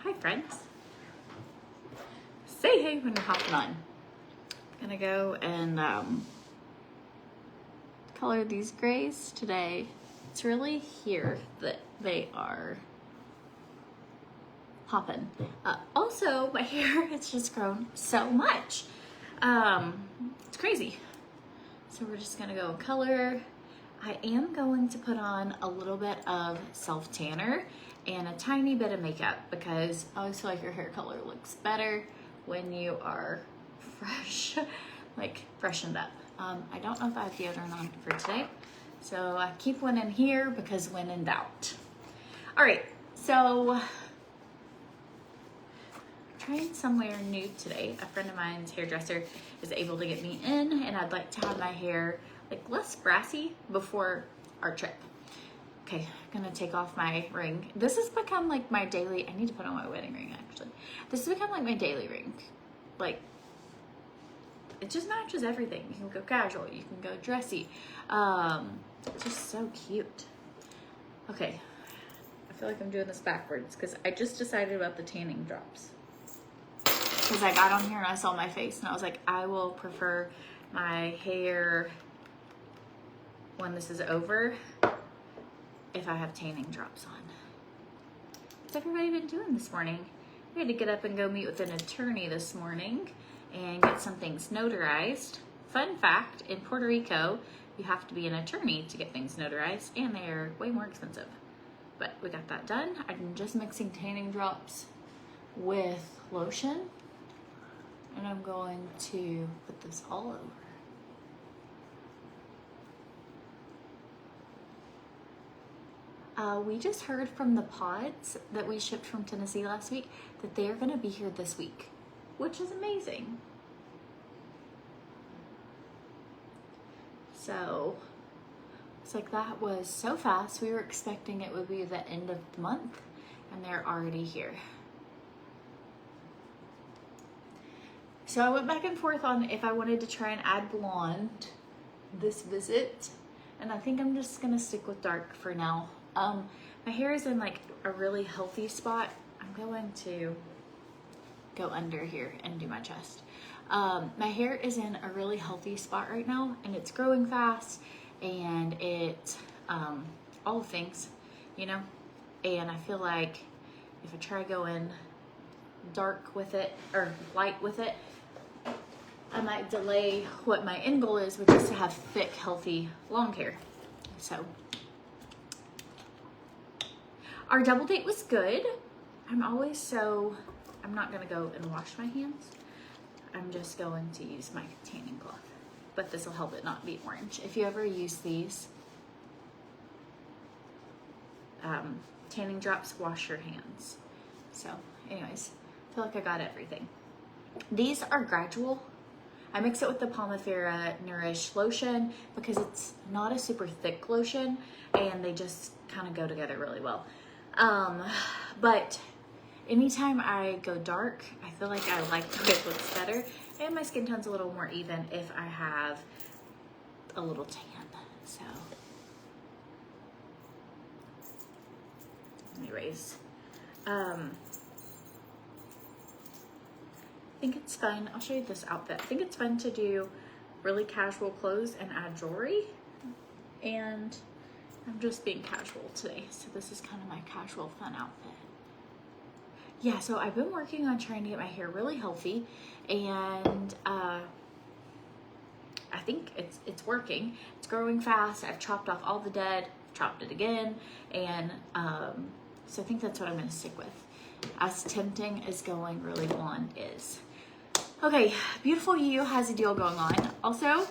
Hi friends. Say hey when you're hopping on. Gonna go and color these grays today. It's really here that they are hopping. Also, my hair has just grown so much. It's crazy. So we're just gonna go and color. I am going to put on a little bit of self-tanner and a tiny bit of makeup because I always feel like your hair color looks better when you are fresh, like freshened up. I don't know if I have deodorant on for today, so I keep one in here because when in doubt. All right, so trying somewhere new today. A friend of mine's hairdresser is able to get me in, and I'd like to have my hair like less brassy before our trip. Okay, I'm gonna take off my ring. This has become like my daily, I need to put on my wedding ring actually. This has become like my daily ring. Like, it just matches everything. You can go casual, you can go dressy. It's just so cute. Okay, I feel like I'm doing this backwards because I just decided about the tanning drops. Because I got on here and I saw my face and I was like, I will prefer my hair when this is over if I have tanning drops on. What's everybody been doing this morning? We had to get up and go meet with an attorney this morning and get some things notarized. Fun fact, in Puerto Rico, you have to be an attorney to get things notarized and they're way more expensive. But we got that done. I'm just mixing tanning drops with lotion and I'm going to put this all over. We just heard from the pods that we shipped from Tennessee last week that they are going to be here this week, which is amazing. So it's like that was so fast. We were expecting it would be the end of the month and they're already here. So I went back and forth on if I wanted to try and add blonde this visit, and I think I'm just gonna stick with dark for now. My hair is in like a really healthy spot. I'm going to go under here and do my chest. My hair is in a really healthy spot right now and it's growing fast and it, all things, you know, and I feel like if I try going dark with it or light with it, I might delay what my end goal is, which is to have thick, healthy, long hair. So our double date was good. I'm not gonna go and wash my hands. I'm just going to use my tanning cloth, but this will help it not be orange. If you ever use these tanning drops, wash your hands. So anyways, I feel like I got everything. These are gradual. I mix it with the Pomifera Nourish lotion because it's not a super thick lotion and they just kind of go together really well. But anytime I go dark, I feel like I like the way it looks better and my skin tone's a little more even if I have a little tan. So anyways, I think it's fun. I'll show you this outfit. I think it's fun to do really casual clothes and add jewelry. And I'm just being casual today. So this is kind of my casual fun outfit. Yeah, so I've been working on trying to get my hair really healthy. And I think it's working. It's growing fast. I've chopped off all the dead, chopped it again. And so I think that's what I'm gonna stick with. As tempting as going really blonde is. Okay, Beautiful You has a deal going on. Also,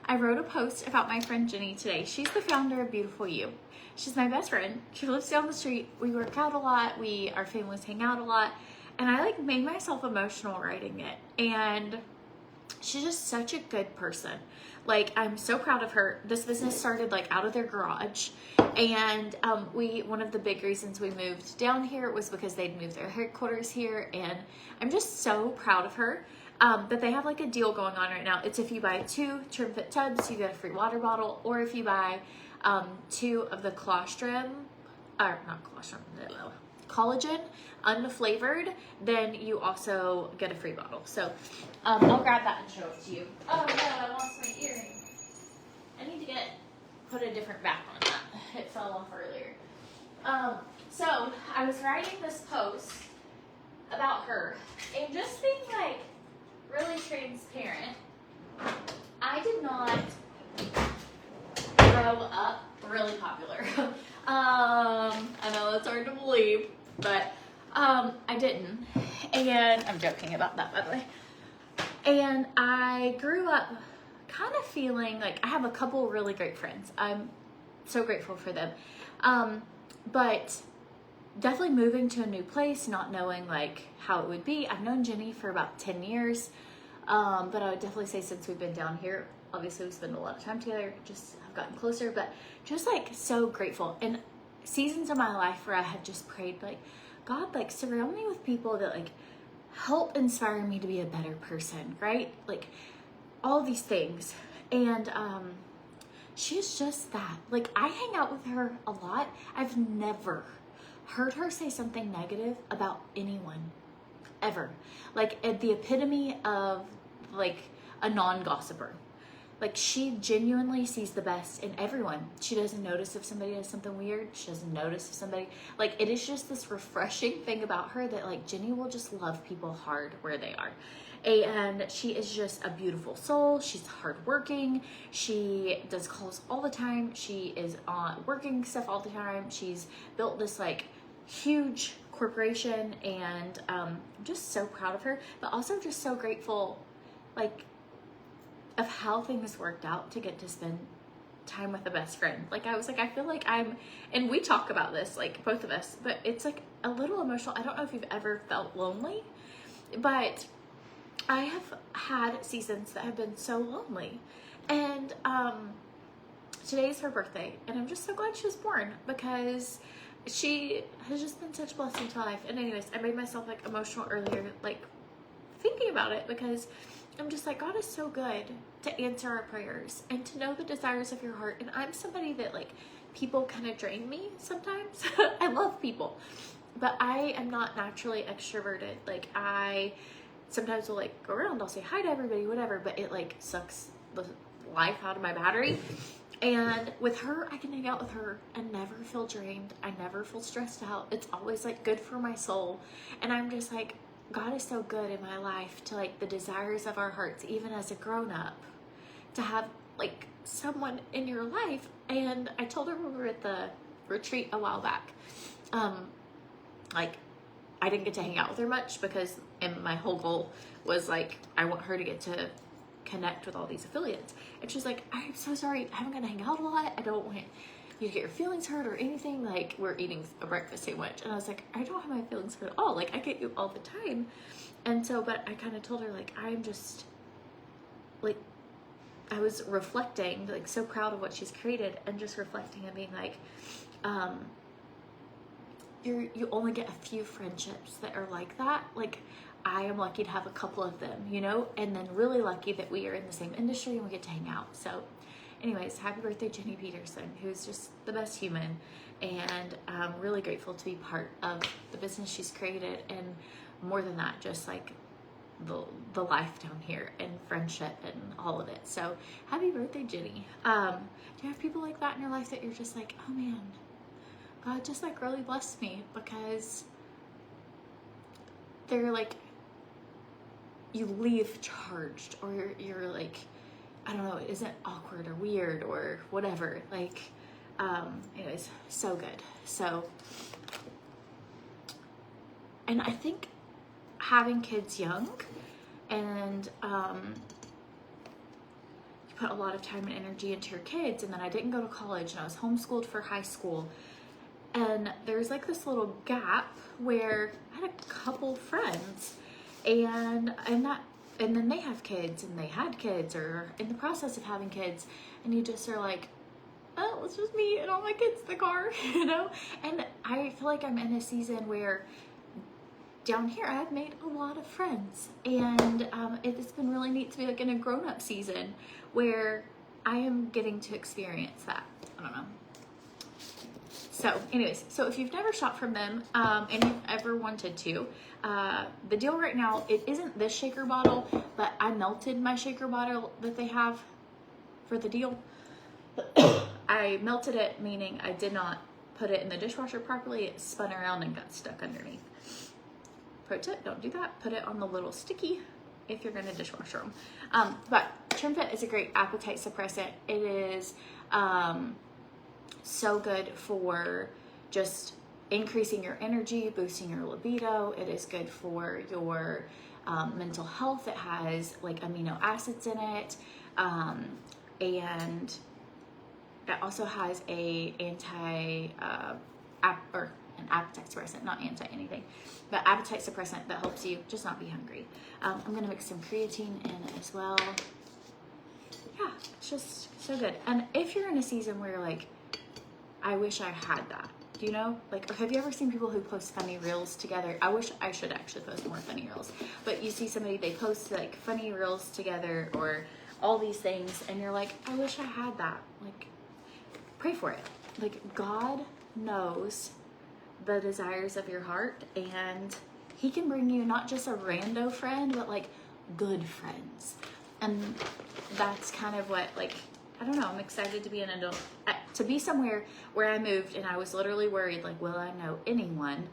I wrote a post about my friend Jenny today. She's the founder of Beautiful You. She's my best friend. She lives down the street. We work out a lot. Our families hang out a lot. And I like made myself emotional writing it. And she's just such a good person. Like, I'm so proud of her. This business started like out of their garage. And one of the big reasons we moved down here was because they'd moved their headquarters here. And I'm just so proud of her. But they have like a deal going on right now. It's if you buy 2 Trim Fit tubs, you get a free water bottle. Or if you buy 2 of the colostrum collagen, unflavored, then you also get a free bottle. So I'll grab that and show it to you. Oh no, I lost my earring. I need to put a different back on that. It fell off earlier. So I was writing this post about her, and just being like really transparent, I did not grow up really popular. I know that's hard to believe, but I didn't. And I'm joking about that, by the way. And I grew up kind of feeling like I have a couple really great friends. I'm so grateful for them. But definitely moving to a new place, not knowing like how it would be. I've known Jenny for about 10 years. But I would definitely say since we've been down here, obviously we spend a lot of time together, just have gotten closer, but just like so grateful. And seasons of my life where I have just prayed like, God, like surround me with people that like help inspire me to be a better person, right? Like all these things. And she's just that. Like I hang out with her a lot. I've never heard her say something negative about anyone ever. Like at the epitome of like a non-gossiper. Like she genuinely sees the best in everyone. She doesn't notice if somebody does something weird. She doesn't notice if somebody, like it is just this refreshing thing about her that like Jenny will just love people hard where they are. And she is just a beautiful soul. She's hardworking. She does calls all the time. She is on working stuff all the time. She's built this like huge corporation, and I'm just so proud of her, but also just so grateful like of how things worked out to get to spend time with a best friend. Like I was like, I feel like and we talk about this, like both of us, but it's like a little emotional. I don't know if you've ever felt lonely, but I have had seasons that have been so lonely. And today's her birthday, and I'm just so glad she was born because she has just been such a blessing to life. And anyways, I made myself like emotional earlier, like thinking about it, because I'm just like, God is so good to answer our prayers and to know the desires of your heart. And I'm somebody that like people kind of drain me sometimes. I love people, but I am not naturally extroverted. Like I sometimes will like go around, I'll say hi to everybody, whatever, but it like sucks the life out of my battery. And with her, I can hang out with her and never feel drained. I never feel stressed out. It's always like good for my soul. And I'm just like, God is so good in my life to like the desires of our hearts, even as a grown up, to have like someone in your life. And I told her when we were at the retreat a while back, like I didn't get to hang out with her much because, and my whole goal was like, I want her to get to connect with all these affiliates. And she's like, I'm so sorry, I haven't got to hang out a lot. I don't want you to get your feelings hurt or anything. Like we're eating a breakfast sandwich. And I was like, I don't have my feelings hurt at all. Like I get you all the time. And so, but I kind of told her like, I'm just like, I was reflecting, like so proud of what she's created, and just reflecting and being like, you only get a few friendships that are like that. Like I am lucky to have a couple of them, you know, and then really lucky that we are in the same industry and we get to hang out. So anyways, happy birthday, Jenny Peterson, who's just the best human. And I'm really grateful to be part of the business she's created. And more than that, just like the life down here and friendship and all of it. So happy birthday, Jenny. Do you have people like that in your life that you're just like, oh man, God just like really blessed me, because they're like, you leave charged, or you're like, I don't know, it isn't awkward or weird or whatever. Like, anyways, so good. So, and I think having kids young, and you put a lot of time and energy into your kids, and then I didn't go to college and I was homeschooled for high school. And there's like this little gap where I had a couple friends, and then they have kids, and they had kids, or in the process of having kids, and you just are like, oh, it's just me and all my kids in the car, you know? And I feel like I'm in a season where down here I've made a lot of friends, and it's been really neat to be like in a grown-up season where I am getting to experience that. I don't know. So anyways, so if you've never shopped from them and you've ever wanted to, the deal right now, it isn't this shaker bottle, but I melted my shaker bottle that they have for the deal. I melted it, meaning I did not put it in the dishwasher properly. It spun around and got stuck underneath. Pro tip, don't do that. Put it on the little sticky if you're gonna dishwasher them. But TrimFit is a great appetite suppressant. It is so good for just increasing your energy, boosting your libido. It is good for your mental health. It has like amino acids in it, and it also has a an appetite suppressant, not anti anything, but appetite suppressant that helps you just not be hungry. I'm gonna mix some creatine in as well. Yeah, it's just so good. And if you're in a season where you're like, I wish I had that, do you know? Like, or have you ever seen people who post funny reels together? I wish I should actually post more funny reels, but you see somebody, they post like funny reels together or all these things, and you're like, I wish I had that. Like, pray for it. Like, God knows the desires of your heart, and he can bring you not just a rando friend, but like good friends. And that's kind of what, like, I don't know, I'm excited to be an adult, to be somewhere where I moved and I was literally worried, like, will I know anyone?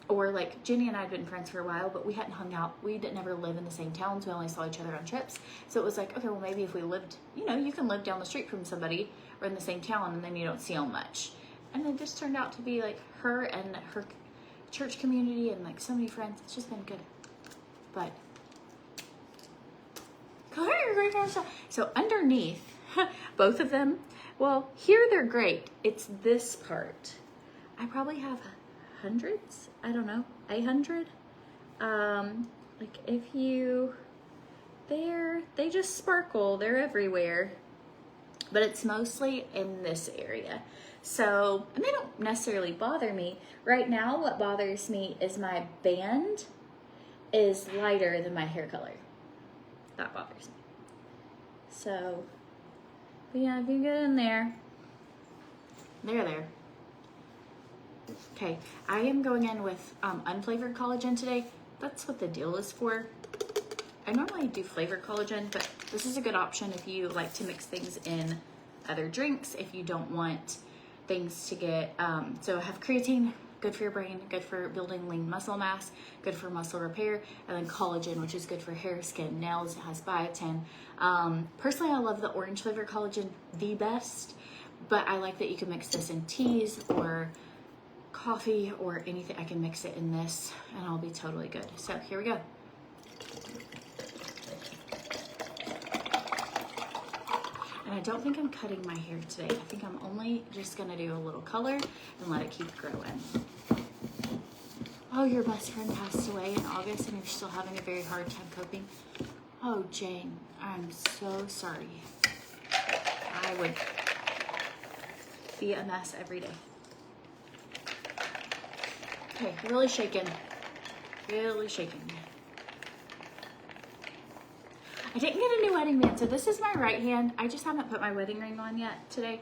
Or like Jenny and I had been friends for a while, but we hadn't hung out. We didn't ever live in the same towns. We only saw each other on trips. So it was like, okay, well, maybe if we lived, you know, you can live down the street from somebody or in the same town, and then you don't see them much. And it just turned out to be like her and her church community and like so many friends. It's just been good. But so underneath both of them, well, here they're great. It's this part. I probably have hundreds, I don't know, 800. Like if you, they just sparkle, they're everywhere, but it's mostly in this area. So, and they don't necessarily bother me. Right now, what bothers me is my band is lighter than my hair color. That bothers me. So, but yeah, if you get in there, there. Okay, I am going in with unflavored collagen today. That's what the deal is for. I normally do flavored collagen, but this is a good option if you like to mix things in other drinks, if you don't want things to get, so I have creatine, good for your brain, good for building lean muscle mass, good for muscle repair, and then collagen, which is good for hair, skin, nails. It has biotin. Personally, I love the orange flavored collagen the best, but I like that you can mix this in teas or coffee or anything. I can mix it in this and I'll be totally good. So here we go. And I don't think I'm cutting my hair today. I think I'm only just gonna do a little color and let it keep growing. Oh, your best friend passed away in August and you're still having a very hard time coping. Oh, Jane, I'm so sorry. I would be a mess every day. Okay, really shaking. Really shaking. I didn't get a new wedding band, so this is my right hand. I just haven't put my wedding ring on yet today.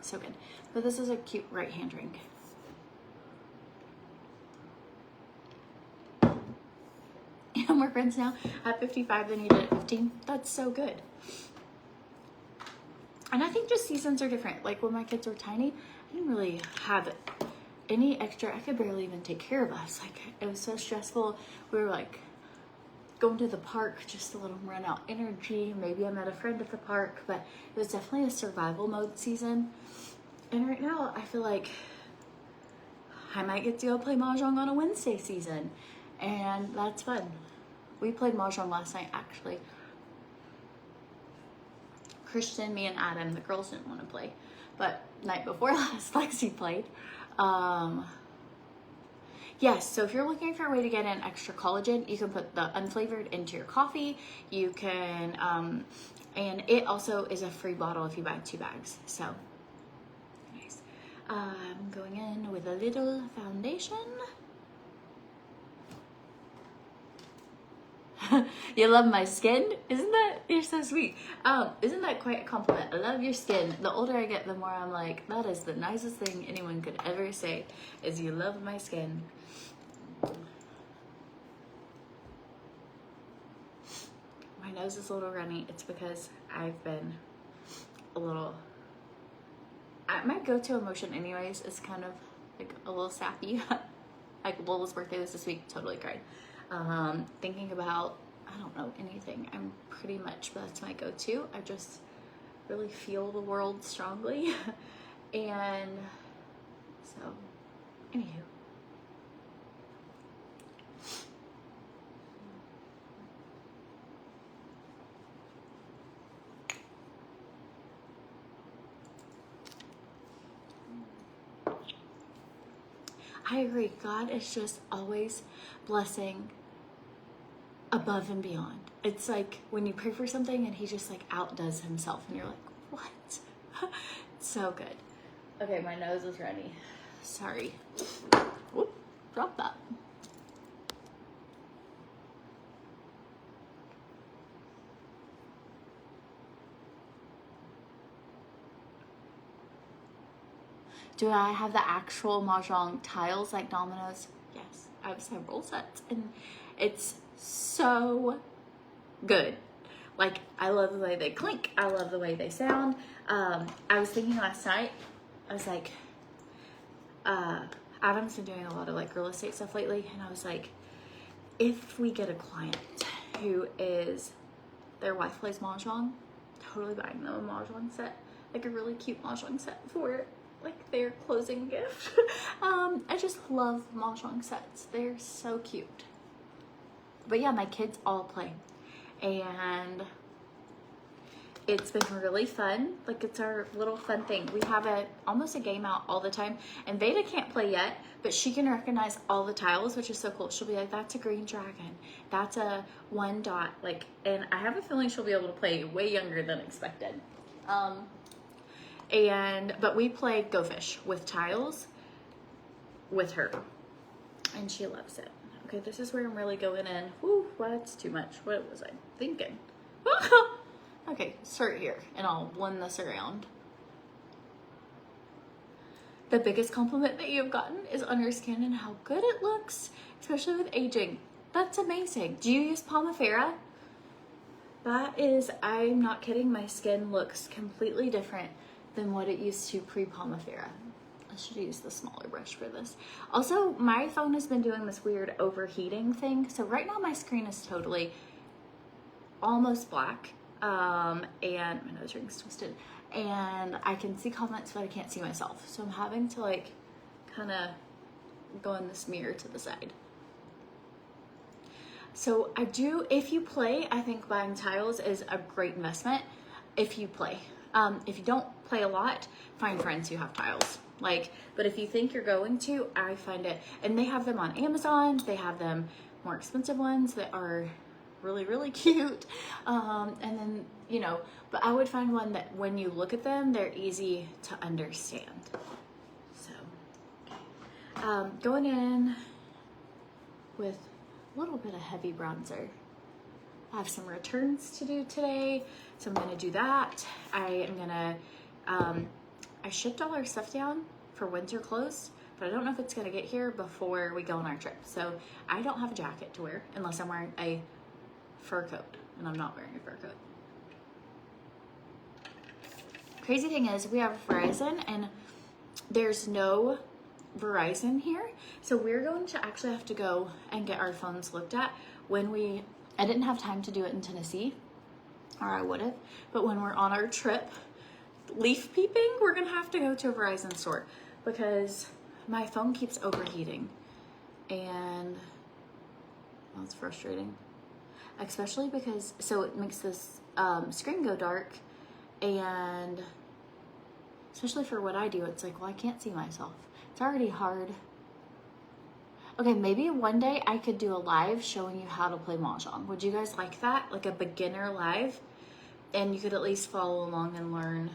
So good. But this is a cute right hand ring. And we're friends now at 55 than you did at 15. That's so good. And I think just seasons are different. Like when my kids were tiny, I didn't really have any extra. I could barely even take care of us. Like it was so stressful. We were like going to the park just to let them run out energy. Maybe I met a friend at the park, but it was definitely a survival mode season. And right now I feel like I might get to go play Mahjong on a Wednesday season. And that's fun. We played Mahjong last night actually. Christian, me, and Adam, the girls didn't want to play. But night before last, Lexi played. Yes, so if you're looking for a way to get in extra collagen, you can put the unflavored into your coffee. You can, and it also is a free bottle if you buy 2 bags. So, nice. I'm going in with a little foundation. You love my skin? Isn't that, you're so sweet. Isn't that quite a compliment? I love your skin. The older I get, the more I'm like, that is the nicest thing anyone could ever say, is you love my skin. My nose is a little runny. It's because I've been a little, my go-to emotion anyways is kind of like a little sappy. Like Lola's birthday was this week, totally cried. Thinking about, I don't know, anything. I'm pretty much, that's my go-to. I just really feel the world strongly. And so, anywho. I agree. God is just always blessing above and beyond. It's like when you pray for something and he just like outdoes himself and you're like, what? It's so good. Okay, my nose is runny. Sorry. Whoop, drop that. Do I have the actual mahjong tiles like dominoes? Yes, I have several sets and it's so good. Like, I love the way they clink. I love the way they sound. I was thinking last night, I was like, Adam's been doing a lot of like real estate stuff lately. And I was like, if we get a client who is, their wife plays mahjong, totally buying them a mahjong set, like a really cute mahjong set for like their closing gift. I just love mahjong sets. They're so cute. But yeah, my kids all play and it's been really fun. Like, it's our little fun thing. We have almost a game out all the time, and Veda can't play yet, but she can recognize all the tiles, which is so cool. She'll be like, that's a green dragon, that's a 1 dot, like, and I have a feeling she'll be able to play way younger than expected. But we play Go Fish with tiles with her, and she loves it. Okay, this is where I'm really going in. Whew, that's too much. What was I thinking? Okay, start here, and I'll blend this around. The biggest compliment that you've gotten is on your skin and how good it looks, especially with aging. That's amazing. Do you use Pomifera? That is, I'm not kidding, my skin looks completely different than what it used to pre-Pomifera. I should use the smaller brush for this. Also, my phone has been doing this weird overheating thing. So right now my screen is totally almost black. And my nose ring's twisted. And I can see comments, but I can't see myself. So I'm having to like kind of go in this mirror to the side. So I do, if you play, I think buying tiles is a great investment if you play. If you don't play a lot, find friends who have tiles. Like, but if you think you're going to, I find it, and they have them on Amazon. They have them more expensive ones that are really, really cute. And then, you know, but I would find one that when you look at them, they're easy to understand. So, going in with a little bit of heavy bronzer. I have some returns to do today, so I'm gonna do that. I am gonna, I shipped all our stuff down for winter clothes, but I don't know if it's gonna get here before we go on our trip. So I don't have a jacket to wear unless I'm wearing a fur coat, and I'm not wearing a fur coat. Crazy thing is, we have Verizon and there's no Verizon here. So we're going to actually have to go and get our phones looked at when I didn't have time to do it in Tennessee, or I would have, but when we're on our trip, leaf peeping, we're gonna have to go to a Verizon store because my phone keeps overheating and that's frustrating. Especially because, so it makes this screen go dark, and especially for what I do, it's like, well, I can't see myself. It's already hard. Okay, maybe one day I could do a live showing you how to play mahjong. Would you guys like that? Like a beginner live? And you could at least follow along and learn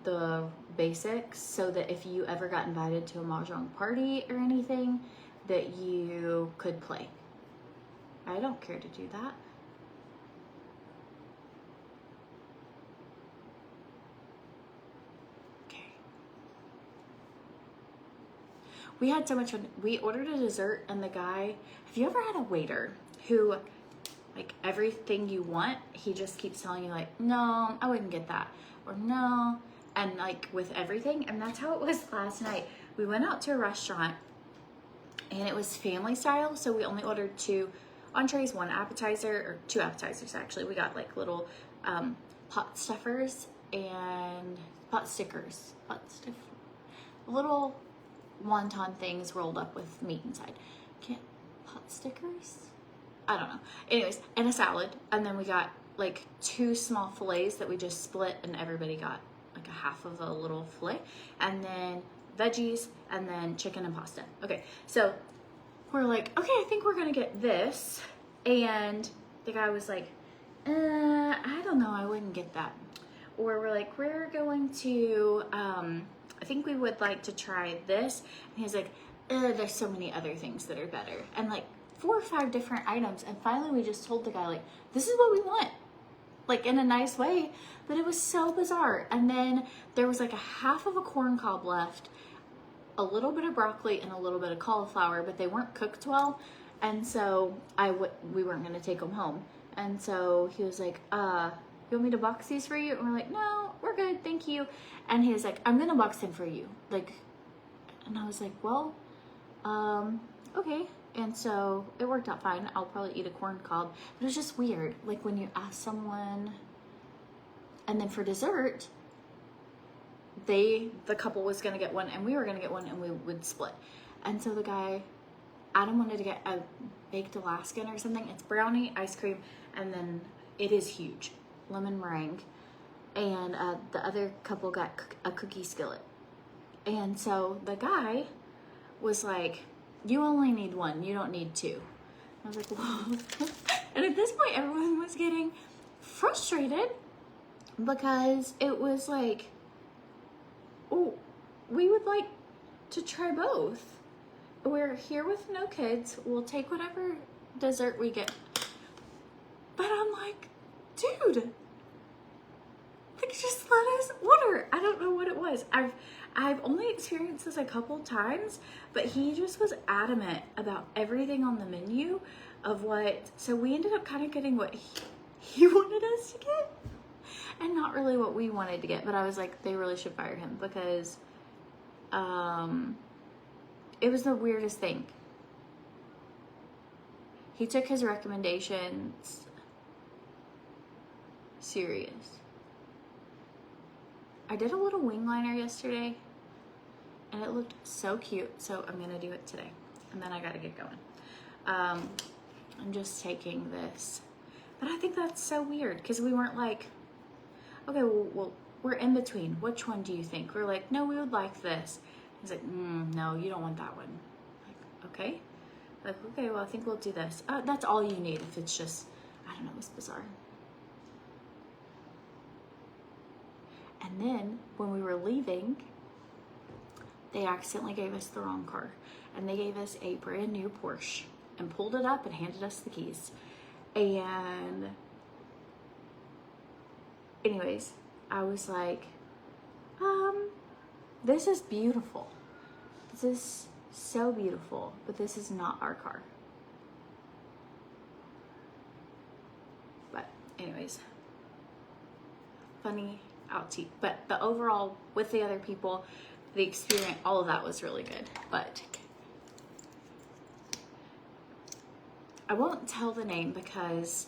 the basics so that if you ever got invited to a mahjong party or anything, that you could play. I don't care to do that. Okay. We had so much fun. We ordered a dessert and the guy, have you ever had a waiter who, like, everything you want, he just keeps telling you, like, no, I wouldn't get that, or no, and like with everything. And that's how it was last night. We went out to a restaurant and it was family style, so we only ordered 2 entrees, 1 appetizer, or 2 appetizers actually. We got like little pot stuffers and little wonton things rolled up with meat inside. Pot stickers? I don't know. Anyways, and a salad. And then we got like 2 small fillets that we just split, and everybody got like a half of a little fillet. And then veggies, and then chicken and pasta. Okay, so we're like, okay, I think we're gonna get this. And the guy was like, I don't know, I wouldn't get that. Or we're like, we're going to, I think we would like to try this. And he's like, there's so many other things that are better. And like 4 or 5 different items. And finally we just told the guy, like, this is what we want. Like, in a nice way. But it was so bizarre. And then there was like a half of a corn cob left, a little bit of broccoli, and a little bit of cauliflower, but they weren't cooked well. And so we weren't gonna take them home. And so he was like, you want me to box these for you? And we're like, no, we're good, thank you. And he was like, I'm gonna box them for you. Like, and I was like, well, okay. And so it worked out fine. I'll probably eat a corn cob. But it was just weird. Like when you ask someone, and then for dessert, the couple was gonna get one and we were gonna get one and we would split. And so the guy, Adam, wanted to get a baked Alaskan or something. It's brownie, ice cream, and then it is huge. Lemon meringue. And the other couple got a cookie skillet. And so the guy was like, you only need 1, you don't need 2. I was like, whoa. And at this point, everyone was getting frustrated because it was like, oh, we would like to try both. We're here with no kids. We'll take whatever dessert we get. But I'm like, dude, like, just let us order. I don't know what it was. I've only experienced this a couple times, but he just was adamant about everything on the menu of what, so we ended up kind of getting what he wanted us to get and not really what we wanted to get. But I was like, they really should fire him because it was the weirdest thing. He took his recommendations serious. I did a little wing liner yesterday and it looked so cute, so I'm gonna do it today. And then I gotta get going. I'm just taking this. But I think that's so weird because we weren't like, okay, well, we're in between. Which one do you think? We're like, no, we would like this. He's like, no, you don't want that one. Like, okay. Like, okay, well, I think we'll do this. That's all you need if it's just, I don't know, it's bizarre. And then when we were leaving, they accidentally gave us the wrong car. And they gave us a brand new Porsche and pulled it up and handed us the keys. And anyways, I was like, this is beautiful. This is so beautiful, but this is not our car. But anyways, funny outtake. But the overall, with the other people, the experience, all of that was really good. But I won't tell the name because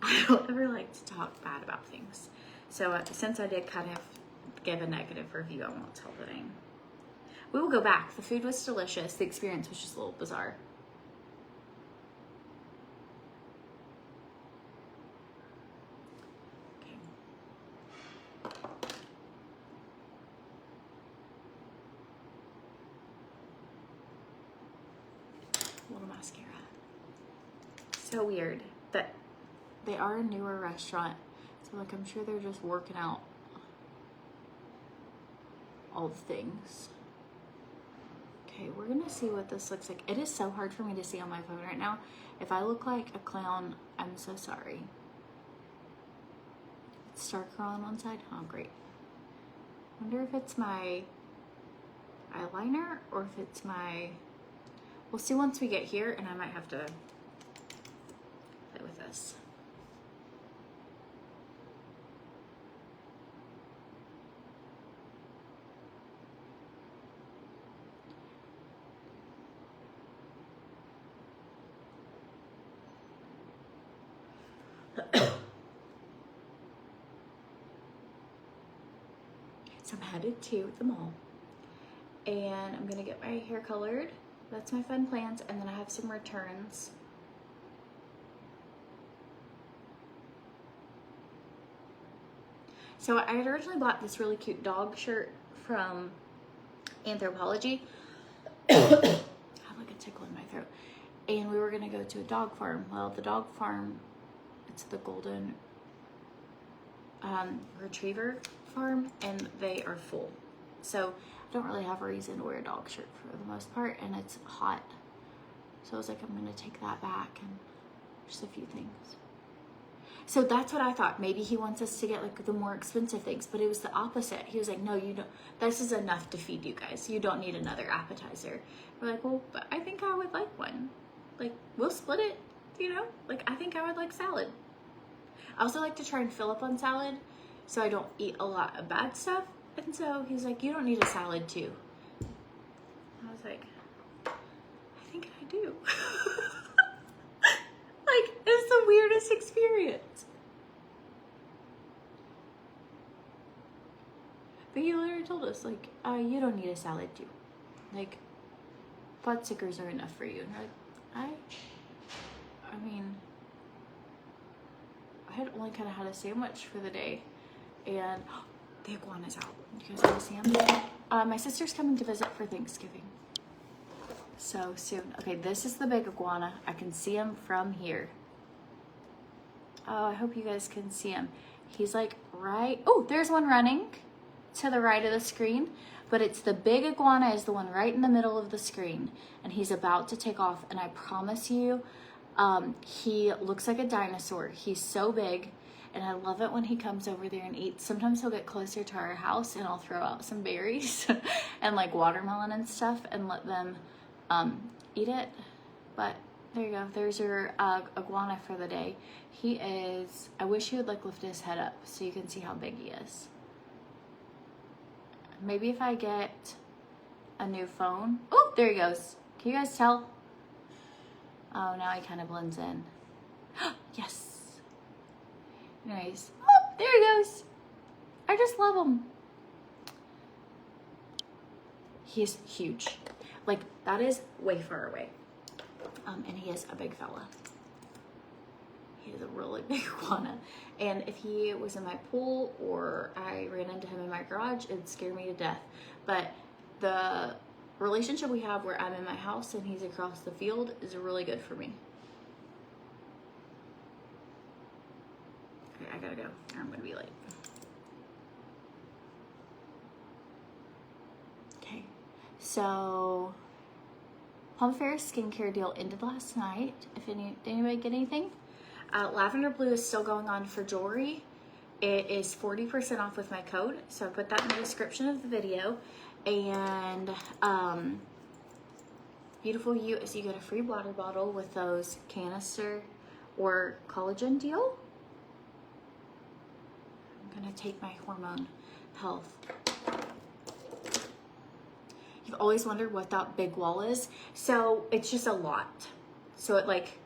I don't ever like to talk bad about things. So since I did kind of give a negative review, I won't tell the name. We will go back. The food was delicious. The experience was just a little bizarre. Okay. A little mascara. So weird that they are a newer restaurant. So like, I'm sure they're just working out all the things. Okay. Okay, we're gonna see what this looks like. It is so hard for me to see on my phone right now. If I look like a clown, I'm so sorry. It's darker on one side. Oh, great. Wonder if it's my eyeliner or if it's my... We'll see once we get here, and I might have to play with this. So I'm headed to the mall, and I'm gonna get my hair colored. That's my fun plans, and then I have some returns. So I had originally bought this really cute dog shirt from Anthropology. I have like a tickle in my throat. And we were gonna go to a dog farm. Well, the dog farm, it's the golden retriever farm, and they are full. So I don't really have a reason to wear a dog shirt for the most part, and it's hot. So I was like, I'm gonna take that back and just a few things. So that's what I thought. Maybe he wants us to get like the more expensive things, but it was the opposite. He was like, no, you don't, this is enough to feed you guys. You don't need another appetizer. We're like, well, but I think I would like one. Like, we'll split it, you know? Like, I think I would like salad. I also like to try and fill up on salad so I don't eat a lot of bad stuff. And so he's like, you don't need a salad too. I was like, I think I do. Like, it's the weirdest experience. But he literally told us, like, you don't need a salad too. Like, pot stickers are enough for you. And we're like, I mean, I had only kind of had a sandwich for the day, and the iguana's out. You guys want to see him? My sister's coming to visit for Thanksgiving. So soon. Okay, this is the big iguana. I can see him from here. Oh, I hope you guys can see him. He's like right, oh, there's one running to the right of the screen, but it's the big iguana is the one right in the middle of the screen, and he's about to take off, and I promise you, he looks like a dinosaur. He's so big, and I love it when he comes over there and eats. Sometimes he'll get closer to our house, and I'll throw out some berries and like watermelon and stuff and let them eat it. But there you go. There's your iguana for the day. He is, I wish he would like lift his head up so you can see how big he is. Maybe if I get a new phone. Oh, there he goes. Can you guys tell? Oh, now he kind of blends in. Yes. Nice. Oh, there he goes. I just love him. He's huge. Like, that is way far away. And he is a big fella. He is a really big iguana. And if he was in my pool or I ran into him in my garage, it'd scare me to death. But the relationship we have where I'm in my house and he's across the field is really good for me. Okay, I gotta go, or I'm gonna be late. Okay, so Palm Ferris skincare deal ended last night. Did anybody get anything? Lavender Blue is still going on for jewelry. It is 40% off with my code, so I put that in the description of the video. And Beautiful You is you get a free water bottle with those canister or collagen deal. I'm gonna take my hormone health. You've always wondered what that big wall is. So it's just a lot. So it like,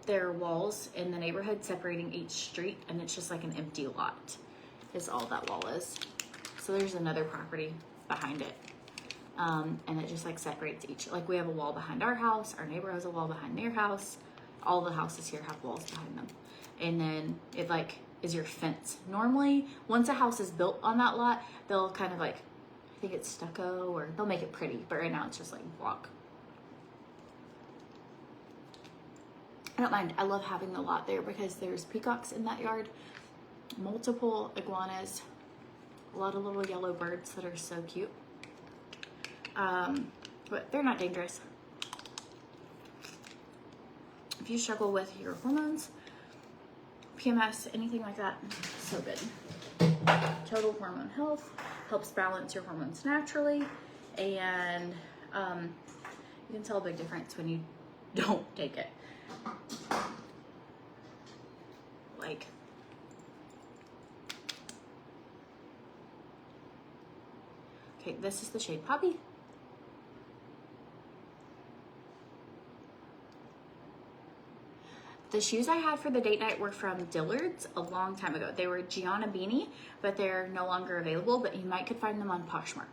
there are walls in the neighborhood separating each street, and it's just like an empty lot is all that wall is. So there's another property behind it. And it just like separates each, like we have a wall behind our house, our neighbor has a wall behind their house, all the houses here have walls behind them. And then it like is your fence. Normally, once a house is built on that lot, they'll kind of like, I think it's stucco, or they'll make it pretty, but right now it's just like block. I don't mind. I love having the lot there because there's peacocks in that yard, multiple iguanas, a lot of little yellow birds that are so cute. but they're not dangerous. If you struggle with your hormones, PMS, anything like that, so good. Total hormone health, helps balance your hormones naturally, and you can tell a big difference when you don't take it. Like, okay, this is the shade Poppy. The shoes I had for the date night were from Dillard's a long time ago. They were Gianna Beanie, but they're no longer available, but you might could find them on Poshmark.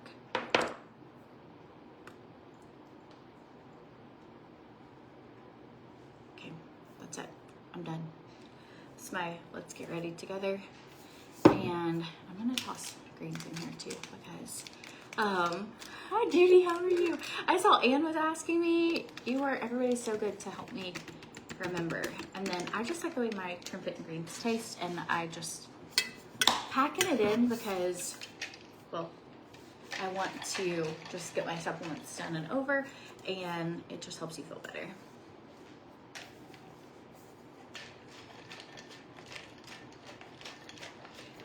Okay, that's it. I'm done. It's my let's get ready together. And I'm gonna toss greens in here too because, hi Judy, how are you? I saw Ann was asking me. Everybody's so good to help me remember. And then I just like the way my trumpet and greens taste, and I just packing it in because, well, I want to just get my supplements done and over, and it just helps you feel better.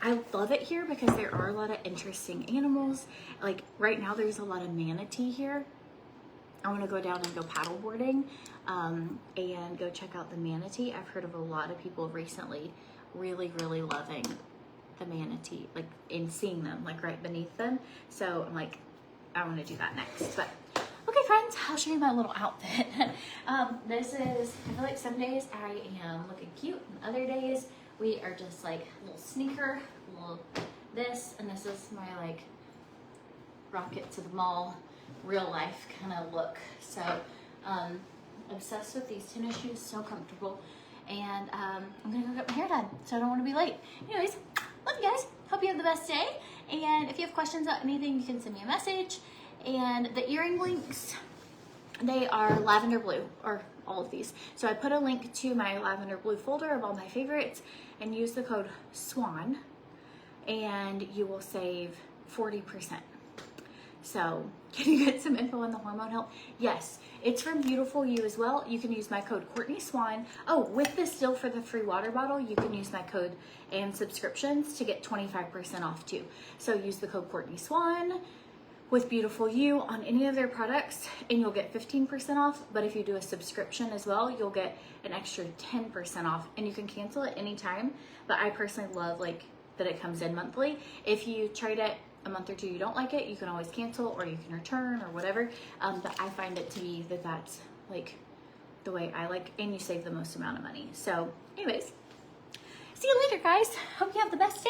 I love it here because there are a lot of interesting animals. Like right now there's a lot of manatee here. I want to go down and go paddle boarding and go check out the manatee. I've heard of a lot of people recently really loving the manatee, like in seeing them like right beneath them. So I'm like, I want to do that next. But okay friends, I'll show you my little outfit. This is, I feel like some days I am looking cute and other days we are just like a little sneaker, a little this, and this is my like rocket to the mall real life kind of look. So obsessed with these tennis shoes, so comfortable. And I'm gonna go get my hair done, so I don't want to be late. Anyways, love you guys, hope you have the best day, and if you have questions about anything you can send me a message. And the earring links, they are lavender blue, or all of these. So I put a link to my lavender blue folder of all my favorites, and use the code SWAN and you will save 40%. So can you get some info on the hormone health? Yes, it's from Beautiful You as well. You can use my code Courtney Swan. Oh, with this deal for the free water bottle, you can use my code and subscriptions to get 25% off too. So use the code Courtney Swan with Beautiful You on any of their products and you'll get 15% off. But if you do a subscription as well, you'll get an extra 10% off, and you can cancel at any time. But I personally love like that it comes in monthly. If you tried it a month or two, you don't like it, you can always cancel or you can return or whatever. But I find it to be that that's like the way I like, and you save the most amount of money. So anyways, see you later guys. Hope you have the best day.